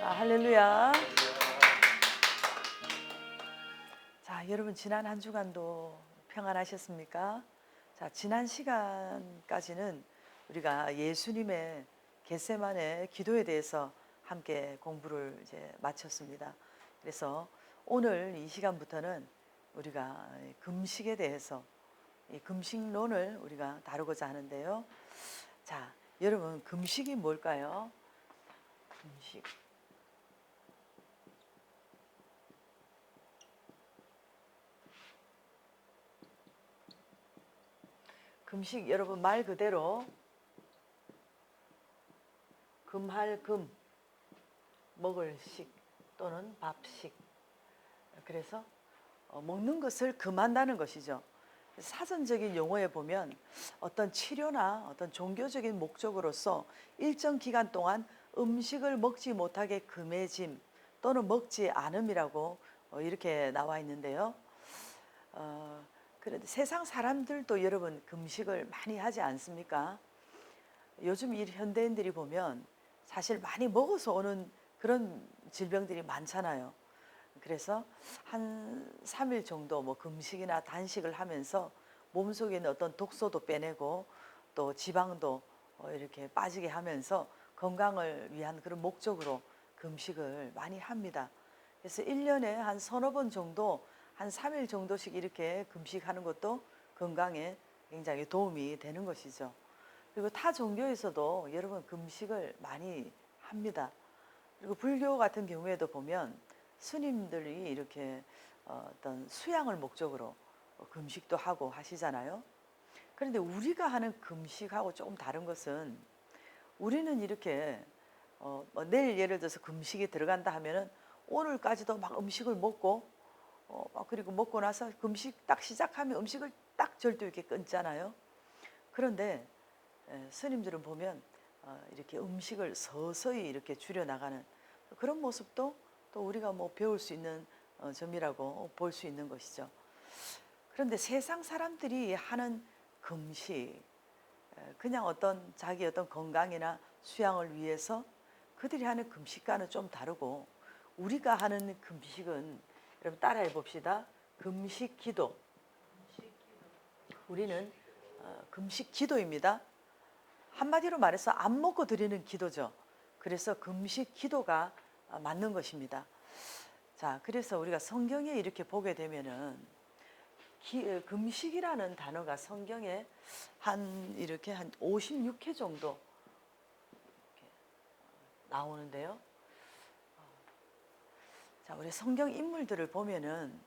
할렐루야. 자, 여러분 지난 한 주간도 평안하셨습니까? 자, 지난 시간까지는 우리가 예수님의 겟세마네 기도에 대해서 함께 공부를 이제 마쳤습니다. 그래서 오늘 이 시간부터는 우리가 금식에 대해서 이 금식론을 우리가 다루고자 하는데요. 자, 여러분 금식이 뭘까요? 금식. 금식 여러분 말 그대로 금할 금, 먹을 식 또는 밥식. 그래서 먹는 것을 금한다는 것이죠. 사전적인 용어에 보면 어떤 치료나 어떤 종교적인 목적으로서 일정 기간 동안 음식을 먹지 못하게 금해짐 또는 먹지 않음이라고 이렇게 나와 있는데요. 그런데 세상 사람들도 여러분 금식을 많이 하지 않습니까? 요즘 이 현대인들이 보면 사실 많이 먹어서 오는 그런 질병들이 많잖아요. 그래서 한 3일 정도 뭐 금식이나 단식을 하면서 몸속에 있는 어떤 독소도 빼내고 또 지방도 이렇게 빠지게 하면서 건강을 위한 그런 목적으로 금식을 많이 합니다. 그래서 1년에 한 서너 번 정도 한 3일 정도씩 이렇게 금식하는 것도 건강에 굉장히 도움이 되는 것이죠. 그리고 타 종교에서도 여러분 금식을 많이 합니다. 그리고 불교 같은 경우에도 보면 스님들이 이렇게 어떤 수양을 목적으로 금식도 하고 하시잖아요. 그런데 우리가 하는 금식하고 조금 다른 것은 우리는 이렇게 뭐 내일 예를 들어서 금식이 들어간다 하면은 오늘까지도 막 음식을 먹고 막 그리고 먹고 나서 금식 딱 시작하면 음식을 딱 절대 이렇게 끊잖아요. 그런데 스님들은 보면 이렇게 음식을 서서히 이렇게 줄여 나가는 그런 모습도 또 우리가 뭐 배울 수 있는 점이라고 볼 수 있는 것이죠. 그런데 세상 사람들이 하는 금식, 그냥 어떤 자기 어떤 건강이나 수양을 위해서 그들이 하는 금식과는 좀 다르고 우리가 하는 금식은 여러분 따라해 봅시다. 금식 기도. 우리는 금식 기도입니다. 한마디로 말해서 안 먹고 드리는 기도죠. 그래서 금식 기도가 맞는 것입니다. 자, 그래서 우리가 성경에 이렇게 보게 되면은 금식이라는 단어가 성경에 이렇게 한 56회 정도 이렇게 나오는데요. 자, 우리 성경 인물들을 보면은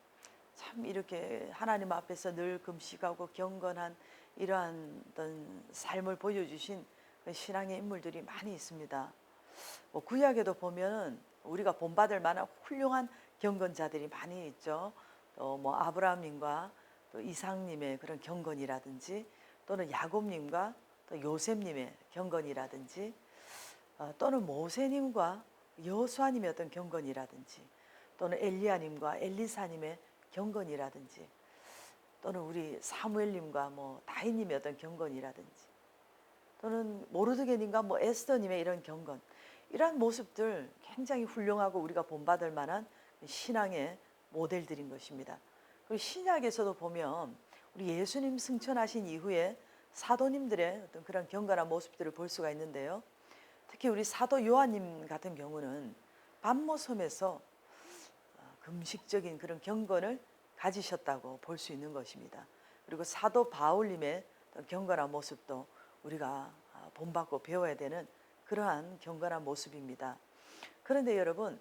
참 이렇게 하나님 앞에서 늘 금식하고 경건한 이러한 어떤 삶을 보여주신 그 신앙의 인물들이 많이 있습니다. 뭐 구약에도 보면은 우리가 본받을 만한 훌륭한 경건자들이 많이 있죠. 또 뭐 아브라함님과 또 이삭님의 그런 경건이라든지 또는 야곱님과 또 요셉님의 경건이라든지 또는 모세님과 여호수아님의 어떤 경건이라든지 또는 엘리야님과 엘리사님의 경건이라든지 또는 우리 사무엘님과 뭐 다윗님의 어떤 경건이라든지 또는 모르드게님과 뭐 에스더님의 이런 경건 이러한 모습들 굉장히 훌륭하고 우리가 본받을 만한 신앙의 모델들인 것입니다. 그리고 신약에서도 보면 우리 예수님 승천하신 이후에 사도님들의 어떤 그런 경건한 모습들을 볼 수가 있는데요. 특히 우리 사도 요한님 같은 경우는 밤모섬에서 금식적인 그런 경건을 가지셨다고 볼 수 있는 것입니다. 그리고 사도 바울님의 경건한 모습도 우리가 본받고 배워야 되는 그러한 경건한 모습입니다. 그런데 여러분,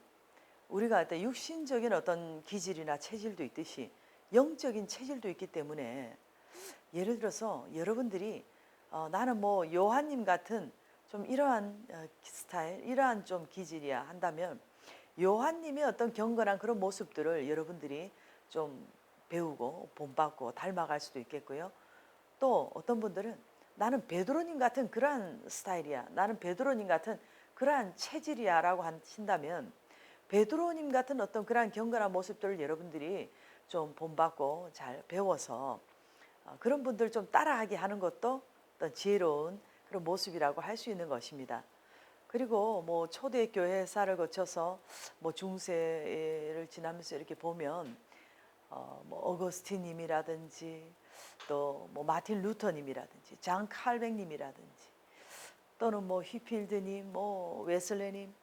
우리가 어떤 육신적인 어떤 기질이나 체질도 있듯이 영적인 체질도 있기 때문에 예를 들어서 여러분들이 나는 뭐 요한님 같은 좀 이러한 스타일, 이러한 좀 기질이야 한다면 요한님의 어떤 경건한 그런 모습들을 여러분들이 좀 배우고 본받고 닮아갈 수도 있겠고요. 또 어떤 분들은 나는 베드로님 같은 그러한 스타일이야. 나는 베드로님 같은 그러한 체질이야 라고 하신다면 베드로님 같은 어떤 그러한 경건한 모습들을 여러분들이 좀 본받고 잘 배워서 그런 분들 좀 따라하게 하는 것도 어떤 지혜로운 그런 모습이라고 할 수 있는 것입니다. 그리고 뭐 초대교회 회사를 거쳐서 뭐 중세를 지나면서 이렇게 보면 뭐 어거스틴님이라든지 또 뭐 마틴 루터님이라든지 장 칼백님이라든지 또는 뭐 휘필드님, 뭐 웨슬레님,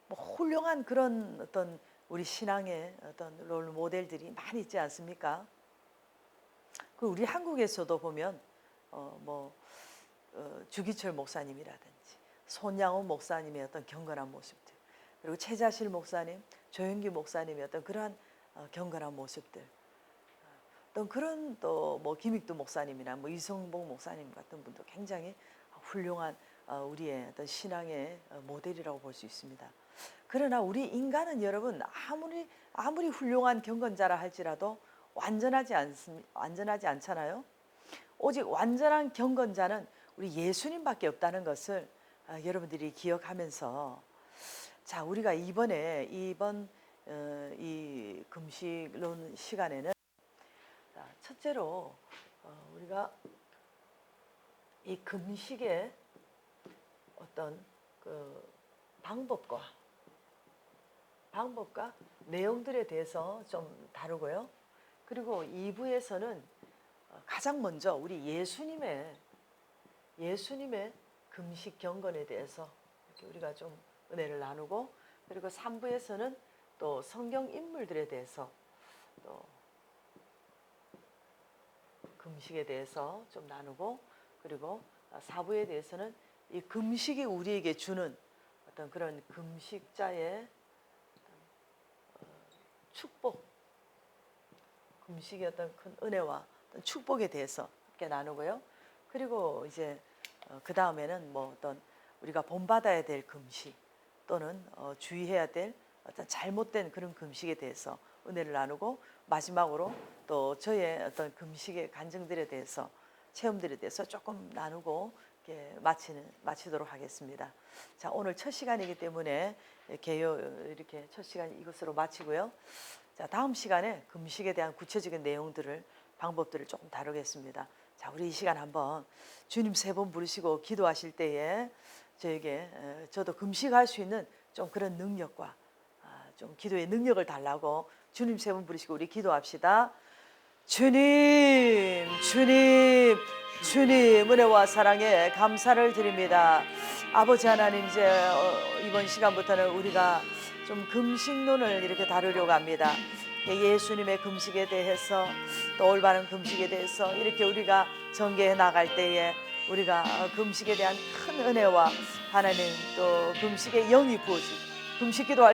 뭐 훌륭한 그런 어떤 우리 신앙의 어떤 롤 모델들이 많이 있지 않습니까? 그 우리 한국에서도 보면 주기철 목사님이라든지 손양호 목사님의 어떤 경건한 모습들, 그리고 최자실 목사님, 조영기 목사님의 어떤 그러한 경건한 모습들, 또 그런 또 뭐 김익두 목사님이나 뭐 이성복 목사님 같은 분도 굉장히 훌륭한 우리의 어떤 신앙의 모델이라고 볼 수 있습니다. 그러나 우리 인간은 여러분 아무리 훌륭한 경건자라 할지라도 완전하지 않잖아요. 오직 완전한 경건자는 우리 예수님밖에 없다는 것을 여러분들이 기억하면서, 자, 우리가 이번 이 금식론 시간에는 첫째로 우리가 이 금식의 어떤 그 방법과 내용들에 대해서 좀 다루고요. 그리고 2부에서는 가장 먼저 우리 예수님의 금식 경건에 대해서 이렇게 우리가 좀 은혜를 나누고, 그리고 3부에서는 또 성경 인물들에 대해서 또 금식에 대해서 좀 나누고, 그리고 4부에 대해서는 이 금식이 우리에게 주는 어떤 그런 금식자의 축복, 금식의 어떤 큰 은혜와 어떤 축복에 대해서 함께 나누고요. 그리고 이제 그 다음에는 뭐 어떤 우리가 본받아야 될 금식 또는 주의해야 될 어떤 잘못된 그런 금식에 대해서 은혜를 나누고, 마지막으로 또 저의 어떤 금식의 간증들에 대해서, 체험들에 대해서 조금 나누고 이렇게 마치도록 하겠습니다. 자, 오늘 첫 시간이기 때문에 이렇게 첫 시간 이것으로 마치고요. 자, 다음 시간에 금식에 대한 구체적인 내용들을, 방법들을 조금 다루겠습니다. 자, 우리 이 시간 한번 주님 3번 부르시고 기도하실 때에 저도 금식할 수 있는 좀 그런 능력과 좀 기도의 능력을 달라고 주님 3번 부르시고 우리 기도합시다. 주님, 주님, 주님, 은혜와 사랑에 감사를 드립니다. 아버지 하나님, 이제 이번 시간부터는 우리가 좀 금식론을 이렇게 다루려고 합니다. 예수님의 금식에 대해서, 또 올바른 금식에 대해서 이렇게 우리가 전개해 나갈 때에 우리가 금식에 대한 큰 은혜와 하나님, 또 금식의 영이 부어지고 금식 기도할